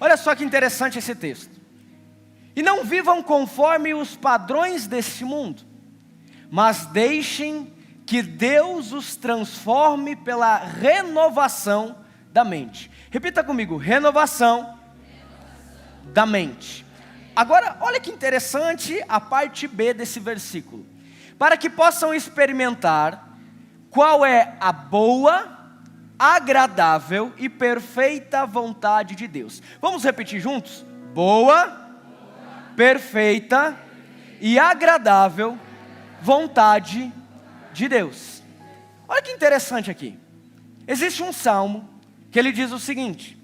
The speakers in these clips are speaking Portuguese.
Olha só que interessante esse texto. E não vivam conforme os padrões deste mundo, mas deixem que Deus os transforme pela renovação da mente. Repita comigo, renovação da mente. Agora, olha que interessante a parte B desse versículo. Para que possam experimentar qual é a boa, agradável e perfeita vontade de Deus. Vamos repetir juntos? Boa, perfeita e agradável vontade de Deus. Olha que interessante aqui. Existe um salmo que ele diz o seguinte: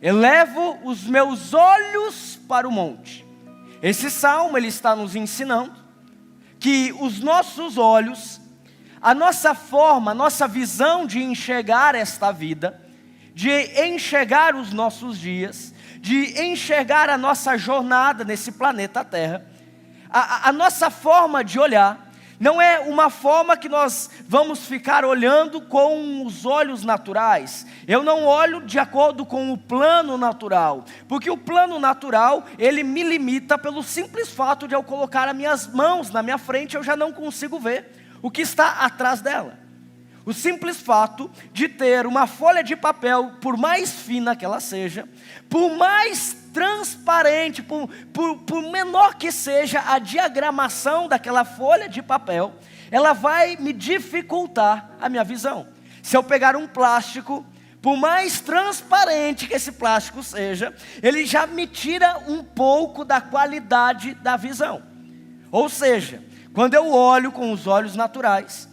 elevo os meus olhos para o monte. Esse salmo ele está nos ensinando que os nossos olhos, a nossa forma, a nossa visão de enxergar esta vida, de enxergar os nossos dias, de enxergar a nossa jornada nesse planeta Terra, a nossa forma de olhar, não é uma forma que nós vamos ficar olhando com os olhos naturais. Eu não olho de acordo com o plano natural, porque o plano natural, ele me limita pelo simples fato de eu colocar as minhas mãos na minha frente, eu já não consigo ver o que está atrás dela. O simples fato de ter uma folha de papel, por mais fina que ela seja, por mais transparente, por menor que seja a diagramação daquela folha de papel, ela vai me dificultar a minha visão. Se eu pegar um plástico, por mais transparente que esse plástico seja, ele já me tira um pouco da qualidade da visão. Ou seja, quando eu olho com os olhos naturais,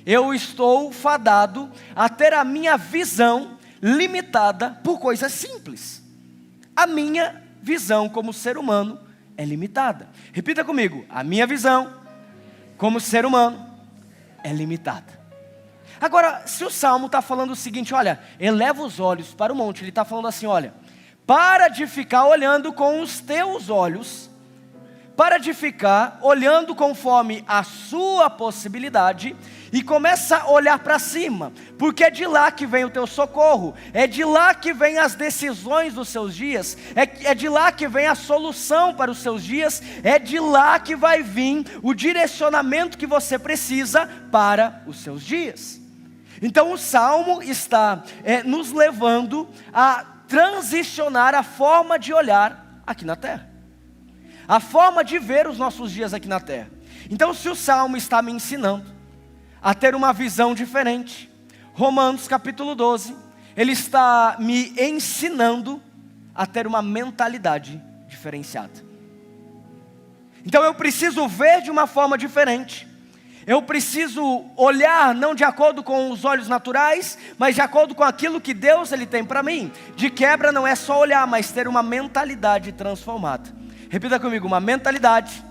eu estou fadado a ter a minha visão limitada por coisas simples. A minha visão como ser humano é limitada. Repita comigo, a minha visão como ser humano é limitada. Agora, se o Salmo está falando o seguinte, olha, eleva os olhos para o monte, ele está falando assim, olha, para de ficar olhando com os teus olhos, para de ficar olhando conforme a sua possibilidade e começa a olhar para cima, porque é de lá que vem o teu socorro, é de lá que vem as decisões dos seus dias, é de lá que vem a solução para os seus dias, é de lá que vai vir o direcionamento que você precisa para os seus dias. Então o Salmo está nos levando a transicionar a forma de olhar aqui na terra, a forma de ver os nossos dias aqui na terra. Então se o Salmo está me ensinando a ter uma visão diferente, Romanos capítulo 12, ele está me ensinando a ter uma mentalidade diferenciada. Então eu preciso ver de uma forma diferente, eu preciso olhar não de acordo com os olhos naturais, mas de acordo com aquilo que Deus ele tem para mim. De quebra não é só olhar, mas ter uma mentalidade transformada. Repita comigo, uma mentalidade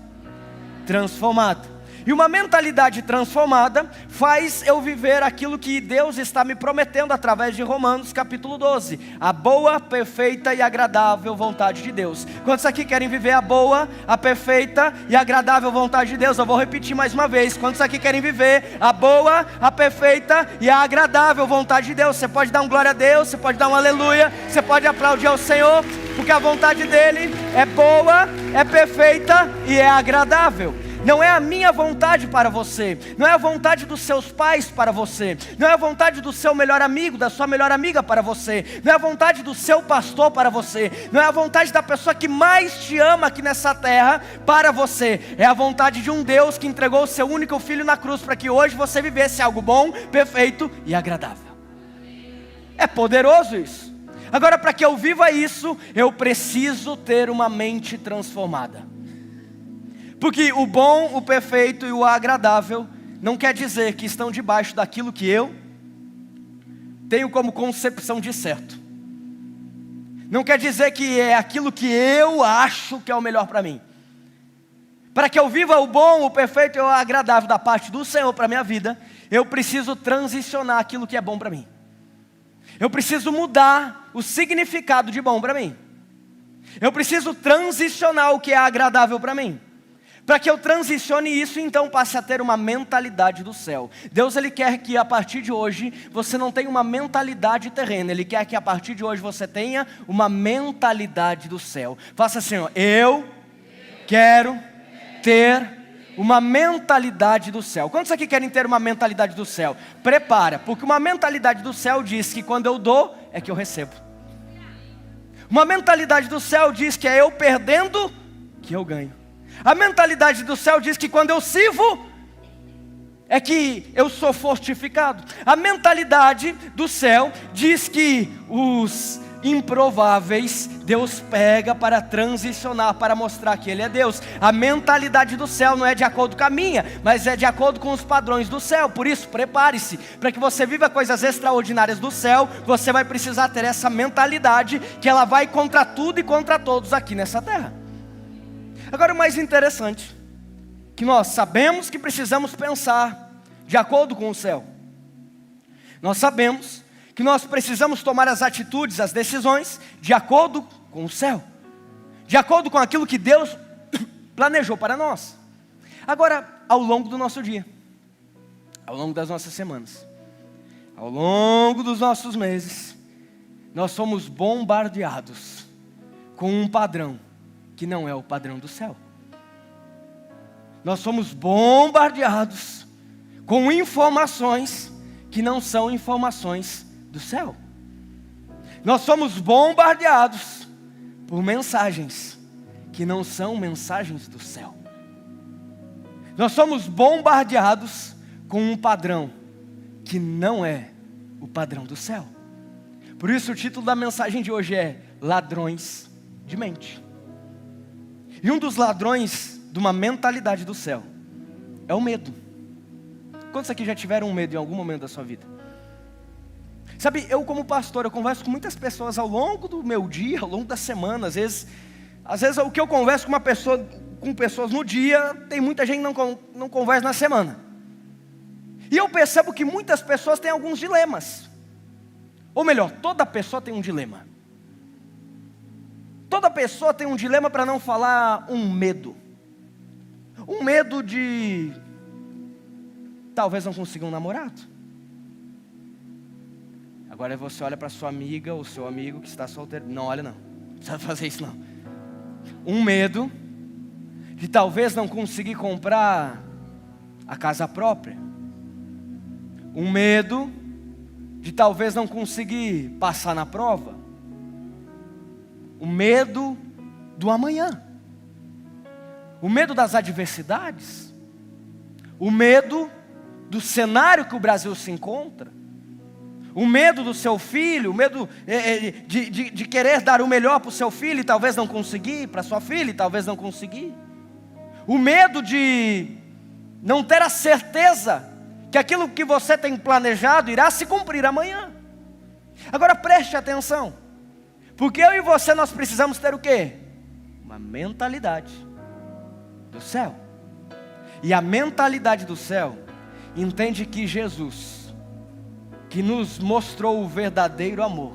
transformada. E uma mentalidade transformada faz eu viver aquilo que Deus está me prometendo através de Romanos capítulo 12. A boa, perfeita e agradável vontade de Deus. Quantos aqui querem viver a boa, a perfeita e agradável vontade de Deus? Eu vou repetir mais uma vez. Quantos aqui querem viver a boa, a perfeita e a agradável vontade de Deus? Você pode dar um glória a Deus, você pode dar um aleluia, você pode aplaudir ao Senhor, porque a vontade dele é boa, é perfeita e é agradável. Não é a minha vontade para você, não é a vontade dos seus pais para você, não é a vontade do seu melhor amigo, da sua melhor amiga para você, não é a vontade do seu pastor para você, não é a vontade da pessoa que mais te ama aqui nessa terra para você, é a vontade de um Deus que entregou o seu único filho na cruz para que hoje você vivesse algo bom, perfeito e agradável. É poderoso isso. Agora, para que eu viva isso, eu preciso ter uma mente transformada. Porque o bom, o perfeito e o agradável não quer dizer que estão debaixo daquilo que eu tenho como concepção de certo. Não quer dizer que é aquilo que eu acho que é o melhor para mim. Para que eu viva o bom, o perfeito e o agradável da parte do Senhor para a minha vida, eu preciso transicionar aquilo que é bom para mim. Eu preciso mudar o significado de bom para mim. Eu preciso transicionar o que é agradável para mim. Para que eu transicione isso, então passe a ter uma mentalidade do céu. Deus, Ele quer que a partir de hoje você não tenha uma mentalidade terrena. Ele quer que a partir de hoje você tenha uma mentalidade do céu. Faça assim, ó, eu quero ter uma mentalidade do céu. Quantos aqui querem ter uma mentalidade do céu? Prepara, porque uma mentalidade do céu diz que quando eu dou, é que eu recebo. Uma mentalidade do céu diz que é eu perdendo, que eu ganho. A mentalidade do céu diz que quando eu sirvo, é que eu sou fortificado. A mentalidade do céu diz que os improváveis Deus pega para transicionar, para mostrar que Ele é Deus. A mentalidade do céu não é de acordo com a minha, mas é de acordo com os padrões do céu. Por isso, prepare-se, para que você viva coisas extraordinárias do céu, você vai precisar ter essa mentalidade, que ela vai contra tudo e contra todos aqui nessa terra. Agora o mais interessante, que nós sabemos que precisamos pensar de acordo com o céu. Nós sabemos que nós precisamos tomar as atitudes, as decisões, de acordo com o céu. De acordo com aquilo que Deus planejou para nós. Agora, ao longo do nosso dia, ao longo das nossas semanas, ao longo dos nossos meses, nós somos bombardeados com um padrão que não é o padrão do céu. Nós somos bombardeados com informações que não são informações do céu. Nós somos bombardeados por mensagens que não são mensagens do céu. Nós somos bombardeados com um padrão que não é o padrão do céu. Por isso o título da mensagem de hoje é Ladrões de Mente. E um dos ladrões de uma mentalidade do céu é o medo. Quantos aqui já tiveram medo em algum momento da sua vida? Sabe, eu como pastor, eu converso com muitas pessoas ao longo do meu dia, ao longo da semana. Às vezes o que eu converso com pessoas no dia, tem muita gente que não conversa na semana. E eu percebo que muitas pessoas têm alguns dilemas. Ou melhor, toda pessoa tem um dilema. Toda pessoa tem um dilema, para não falar um medo. Um medo de talvez não consiga um namorado. Agora você olha para sua amiga ou seu amigo que está solteiro. Não, olha não, não precisa fazer isso não. Um medo de talvez não conseguir comprar a casa própria. Um medo de talvez não conseguir passar na prova. O medo do amanhã. O medo das adversidades. O medo do cenário que o Brasil se encontra. O medo do seu filho, o medo de querer dar o melhor para o seu filho e talvez não conseguir, para sua filha e talvez não conseguir. O medo de não ter a certeza que aquilo que você tem planejado irá se cumprir amanhã. Agora preste atenção, porque eu e você nós precisamos ter o quê? Uma mentalidade do céu. E a mentalidade do céu entende que Jesus, que nos mostrou o verdadeiro amor,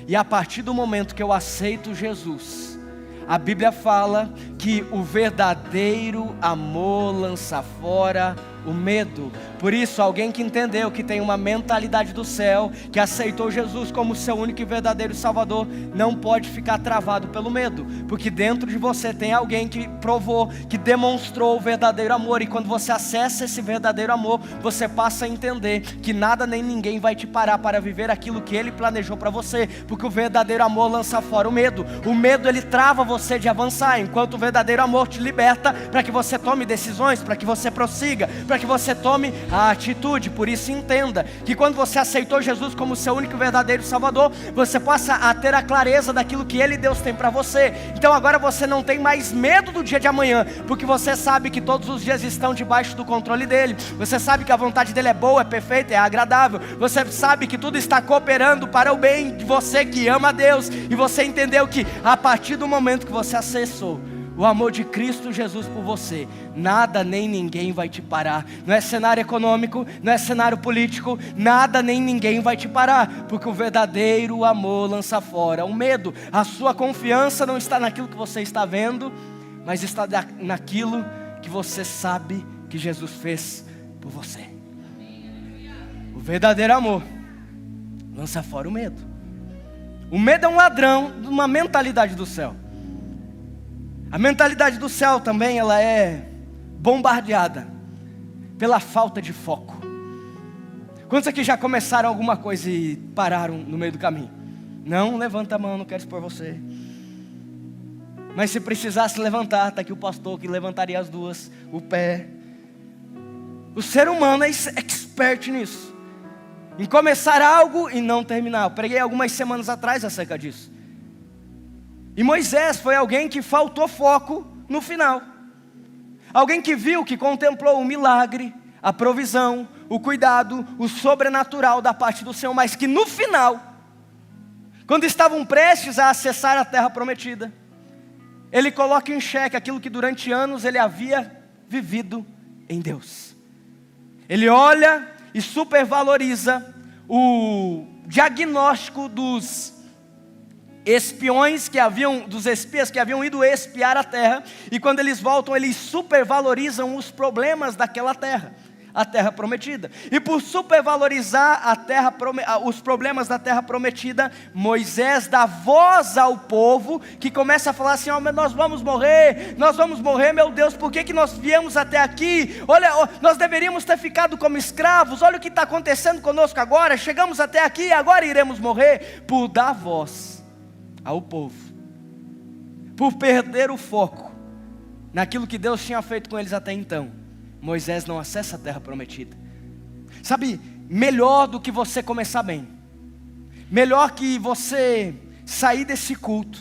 e a partir do momento que eu aceito Jesus, a Bíblia fala que o verdadeiro amor lança fora o medo. Por isso, alguém que entendeu, que tem uma mentalidade do céu, que aceitou Jesus como seu único e verdadeiro Salvador, não pode ficar travado pelo medo, porque dentro de você tem alguém que provou, que demonstrou o verdadeiro amor, e quando você acessa esse verdadeiro amor, você passa a entender que nada nem ninguém vai te parar para viver aquilo que Ele planejou para você, porque o verdadeiro amor lança fora o medo. O medo, ele trava você de avançar, enquanto o verdadeiro amor te liberta para que você tome decisões, para que você prossiga, para que você tome a atitude. Por isso entenda que quando você aceitou Jesus como seu único e verdadeiro Salvador, você passa a ter a clareza daquilo que Ele e Deus tem para você. Então agora você não tem mais medo do dia de amanhã, porque você sabe que todos os dias estão debaixo do controle dEle. Você sabe que a vontade dEle é boa, é perfeita, é agradável. Você sabe que tudo está cooperando para o bem de você que ama a Deus. E você entendeu que a partir do momento que você acessou o amor de Cristo Jesus por você, nada nem ninguém vai te parar. Não é cenário econômico, não é cenário político, nada nem ninguém vai te parar, porque o verdadeiro amor lança fora o medo. A sua confiança não está naquilo que você está vendo, mas está naquilo que você sabe que Jesus fez por você. O verdadeiro amor lança fora o medo. O medo é um ladrão de uma mentalidade do céu. A mentalidade do céu também, ela é bombardeada pela falta de foco. Quantos aqui já começaram alguma coisa e pararam no meio do caminho? Não, levanta a mão, não quero expor você. Mas se precisasse levantar, está aqui o pastor que levantaria as duas, o pé. O ser humano é expert nisso, em começar algo e não terminar. Eu preguei algumas semanas atrás acerca disso. E Moisés foi alguém que faltou foco no final. Alguém que viu, que contemplou o milagre, a provisão, o cuidado, o sobrenatural da parte do Senhor, mas que no final, quando estavam prestes a acessar a terra prometida, ele coloca em xeque aquilo que durante anos ele havia vivido em Deus. Ele olha e supervaloriza o diagnóstico dos espiões dos espias que haviam ido espiar a terra, e quando eles voltam, eles supervalorizam os problemas daquela terra, a terra prometida. E por supervalorizar os problemas da terra prometida, Moisés dá voz ao povo, que começa a falar assim: oh, nós vamos morrer, meu Deus, por que nós viemos até aqui? Olha, nós deveríamos ter ficado como escravos, olha o que está acontecendo conosco agora, chegamos até aqui e agora iremos morrer. Por dar voz ao povo, por perder o foco naquilo que Deus tinha feito com eles até então, Moisés não acessa a terra prometida. Sabe, melhor do que você começar bem, melhor que você sair desse culto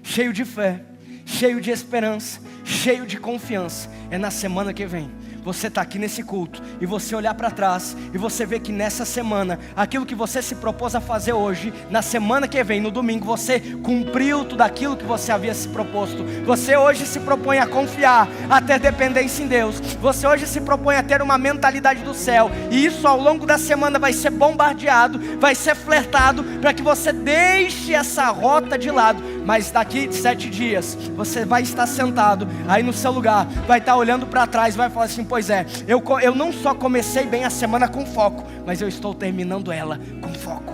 cheio de fé, cheio de esperança, cheio de confiança, é na semana que vem você está aqui nesse culto e você olhar para trás e você ver que nessa semana, aquilo que você se propôs a fazer hoje, na semana que vem, no domingo, você cumpriu tudo aquilo que você havia se proposto. Você hoje se propõe a confiar, a ter dependência em Deus. Você hoje se propõe a ter uma mentalidade do céu, e isso ao longo da semana vai ser bombardeado, vai ser flertado, para que você deixe essa rota de lado. Mas daqui 7 dias, você vai estar sentado aí no seu lugar, vai estar olhando para trás, vai falar assim: pois é, eu não só comecei bem a semana com foco, mas eu estou terminando ela com foco.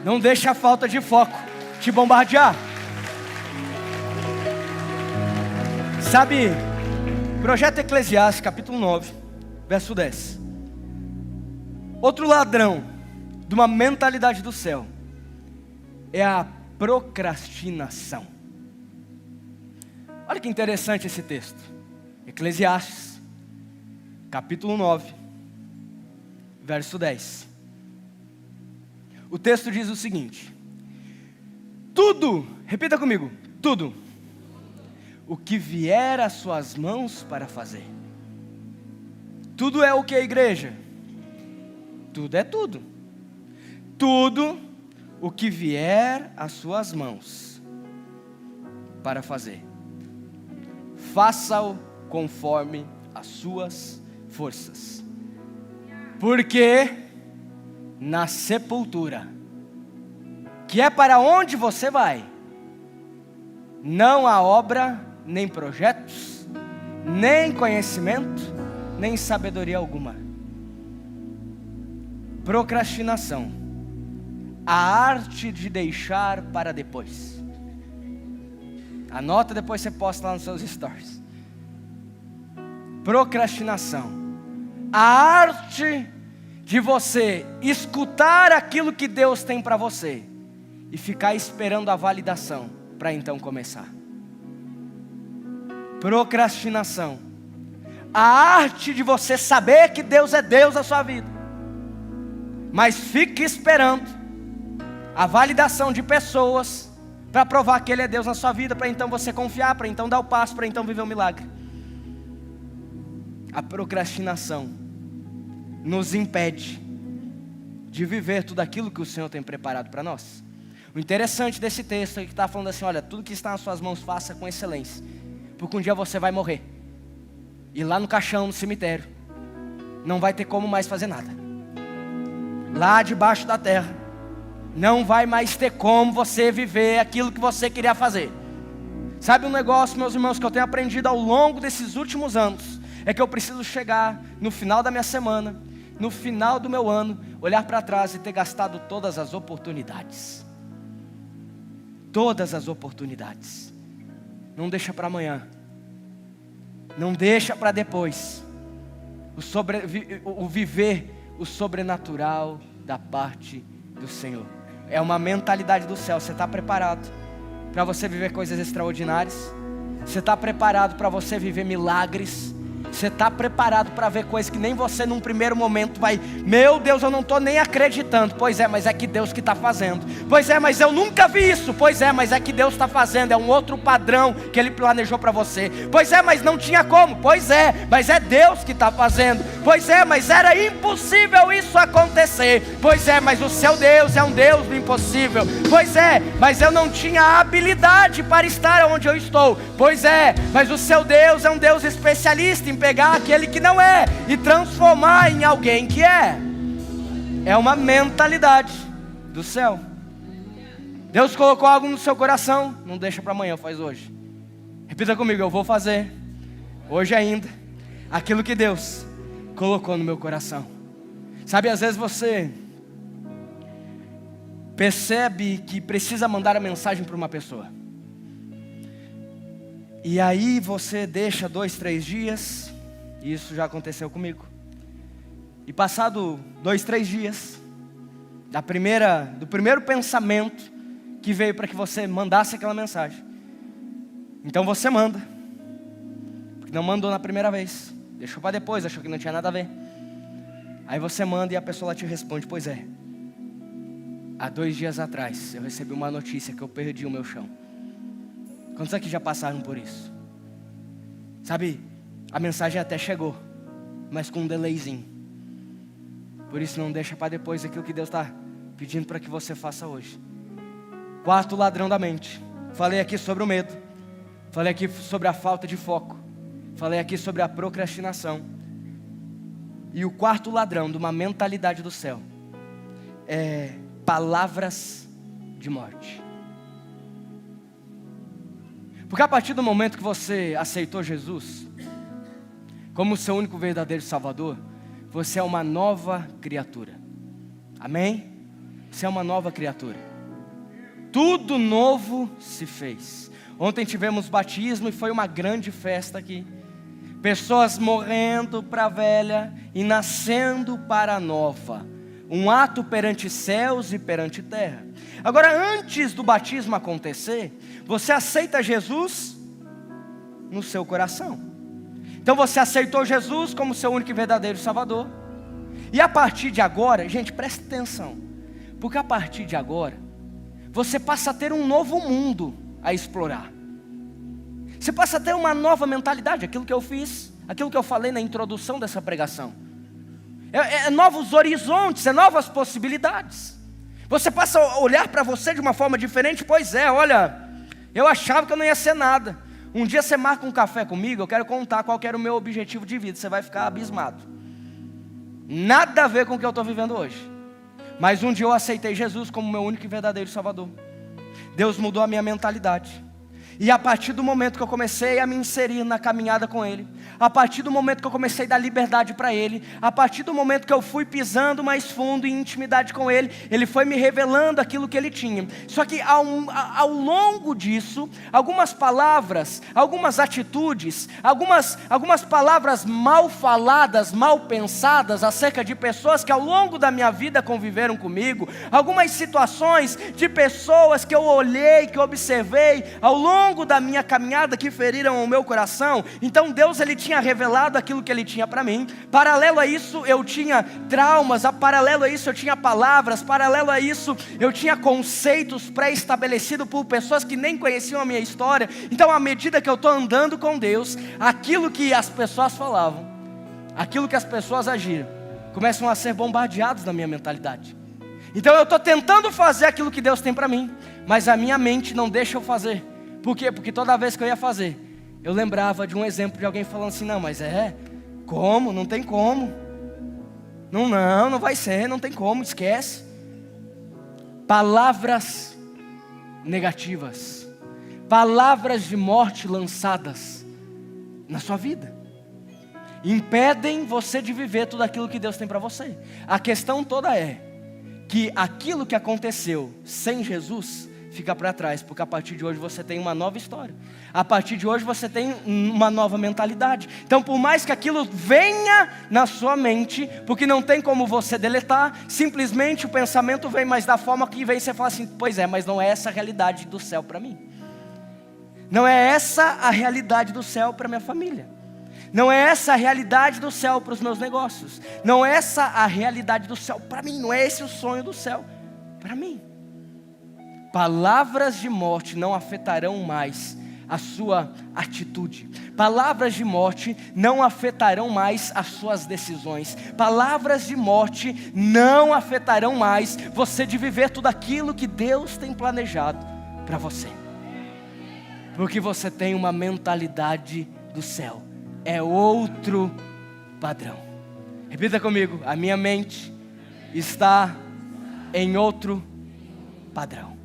Não deixe a falta de foco te bombardear. Sabe, Projeto Eclesiastes, capítulo 9, verso 10. Outro ladrão de uma mentalidade do céu é a procrastinação. Olha que interessante esse texto. Eclesiastes, capítulo 9, verso 10. O texto diz o seguinte: tudo, repita comigo, tudo o que vier às suas mãos para fazer. Tudo é o que, igreja? Tudo é tudo. Tudo o que vier às suas mãos para fazer, faça-o conforme as suas forças, porque na sepultura, que é para onde você vai, não há obra, nem projetos, nem conhecimento, nem sabedoria alguma. Procrastinação, a arte de deixar para depois. Anota, depois você posta lá nos seus stories. Procrastinação, a arte de você escutar aquilo que Deus tem para você e ficar esperando a validação para então começar. Procrastinação, a arte de você saber que Deus é Deus na sua vida, mas fique esperando a validação de pessoas para provar que Ele é Deus na sua vida, para então você confiar, para então dar o passo, para então viver o milagre. A procrastinação nos impede de viver tudo aquilo que o Senhor tem preparado para nós. O interessante desse texto é que está falando assim: olha, tudo que está nas suas mãos faça com excelência, porque um dia você vai morrer, e lá no caixão, no cemitério, não vai ter como mais fazer nada. Lá debaixo da terra, não vai mais ter como você viver aquilo que você queria fazer. Sabe um negócio, meus irmãos, que eu tenho aprendido ao longo desses últimos anos? É que eu preciso chegar no final da minha semana, no final do meu ano, olhar para trás e ter gastado todas as oportunidades. Todas as oportunidades. Não deixa para amanhã. Não deixa para depois. O viver o sobrenatural da parte do Senhor. É uma mentalidade do céu. Você está preparado para você viver coisas extraordinárias? Você está preparado para você viver milagres? Você está preparado para ver coisas que nem você num primeiro momento vai, meu Deus, eu não estou nem acreditando. Pois é, mas é que Deus que está fazendo. Pois é, mas eu nunca vi isso. Pois é, mas é que Deus está fazendo. É um outro padrão que Ele planejou para você. Pois é, mas não tinha como. Pois é, mas é Deus que está fazendo. Pois é, mas era impossível isso acontecer. Pois é, mas o seu Deus é um Deus do impossível. Pois é, mas eu não tinha habilidade para estar onde eu estou. Pois é, mas o seu Deus é um Deus especialista em pegar aquele que não é e transformar em alguém que é. É uma mentalidade do céu. Deus colocou algo no seu coração, não deixa para amanhã, faz hoje. Repita comigo, eu vou fazer hoje ainda aquilo que Deus colocou no meu coração. Sabe, às vezes você percebe que precisa mandar a mensagem para uma pessoa, e aí você deixa 2, 3 dias. Isso já aconteceu comigo. E passado 2, 3 dias do primeiro pensamento que veio para que você mandasse aquela mensagem, então você manda, porque não mandou na primeira vez, deixou para depois, achou que não tinha nada a ver. Aí você manda e a pessoa lá te responde: pois é, há 2 dias atrás eu recebi uma notícia que eu perdi o meu chão. Quantos aqui já passaram por isso? Sabe, a mensagem até chegou, mas com um delayzinho. Por isso não deixa para depois aquilo que Deus está pedindo para que você faça hoje. Quarto ladrão da mente. Falei aqui sobre o medo. Falei aqui sobre a falta de foco. Falei aqui sobre a procrastinação. E o quarto ladrão de uma mentalidade do céu é palavras de morte. Porque a partir do momento que você aceitou Jesus como seu único verdadeiro Salvador, você é uma nova criatura. Amém? Você é uma nova criatura. Tudo novo se fez. Ontem tivemos batismo e foi uma grande festa aqui. Pessoas morrendo para a velha e nascendo para a nova. Um ato perante céus e perante terra. Agora, antes do batismo acontecer, você aceita Jesus no seu coração. Então você aceitou Jesus como seu único e verdadeiro Salvador. E a partir de agora, gente, preste atenção. Porque a partir de agora, você passa a ter um novo mundo a explorar. Você passa a ter uma nova mentalidade, aquilo que eu fiz, aquilo que eu falei na introdução dessa pregação. É novos horizontes, é novas possibilidades. Você passa a olhar para você de uma forma diferente. Pois é, olha, eu achava que eu não ia ser nada. Um dia você marca um café comigo, eu quero contar qual que era o meu objetivo de vida. Você vai ficar abismado. Nada a ver com o que eu estou vivendo hoje. Mas um dia eu aceitei Jesus como meu único e verdadeiro Salvador. Deus mudou a minha mentalidade. E a partir do momento que eu comecei a me inserir na caminhada com Ele, a partir do momento que eu comecei a dar liberdade para Ele, a partir do momento que eu fui pisando mais fundo em intimidade com Ele, Ele foi me revelando aquilo que Ele tinha. Só que ao longo disso, algumas palavras, algumas atitudes, algumas palavras mal faladas, mal pensadas acerca de pessoas que ao longo da minha vida conviveram comigo, algumas situações de pessoas que eu olhei, que eu observei ao longo da minha caminhada que feriram o meu coração. Então Deus, Ele tinha revelado aquilo que Ele tinha para mim. Paralelo a isso eu tinha traumas, paralelo a isso eu tinha palavras, paralelo a isso eu tinha conceitos pré-estabelecidos por pessoas que nem conheciam a minha história. Então à medida que eu estou andando com Deus, aquilo que as pessoas falavam, aquilo que as pessoas agiram, começam a ser bombardeados na minha mentalidade. Então eu estou tentando fazer aquilo que Deus tem para mim, mas a minha mente não deixa eu fazer. Por quê? Porque toda vez que eu ia fazer, eu lembrava de um exemplo de alguém falando assim: não, mas como? Não tem como. Não vai ser, não tem como, esquece. Palavras negativas, palavras de morte lançadas na sua vida impedem você de viver tudo aquilo que Deus tem para você. A questão toda é que aquilo que aconteceu sem Jesus fica para trás, porque a partir de hoje você tem uma nova história. A partir de hoje você tem uma nova mentalidade. Então, por mais que aquilo venha na sua mente, porque não tem como você deletar, simplesmente o pensamento vem, mas da forma que vem você fala assim, pois é, mas não é essa a realidade do céu para mim. Não é essa a realidade do céu para minha família. Não é essa a realidade do céu para os meus negócios. Não é essa a realidade do céu para mim. Não é esse o sonho do céu para mim. Palavras de morte não afetarão mais a sua atitude. Palavras de morte não afetarão mais as suas decisões. Palavras de morte não afetarão mais você de viver tudo aquilo que Deus tem planejado para você. Porque você tem uma mentalidade do céu. É outro padrão. Repita comigo: a minha mente está em outro padrão.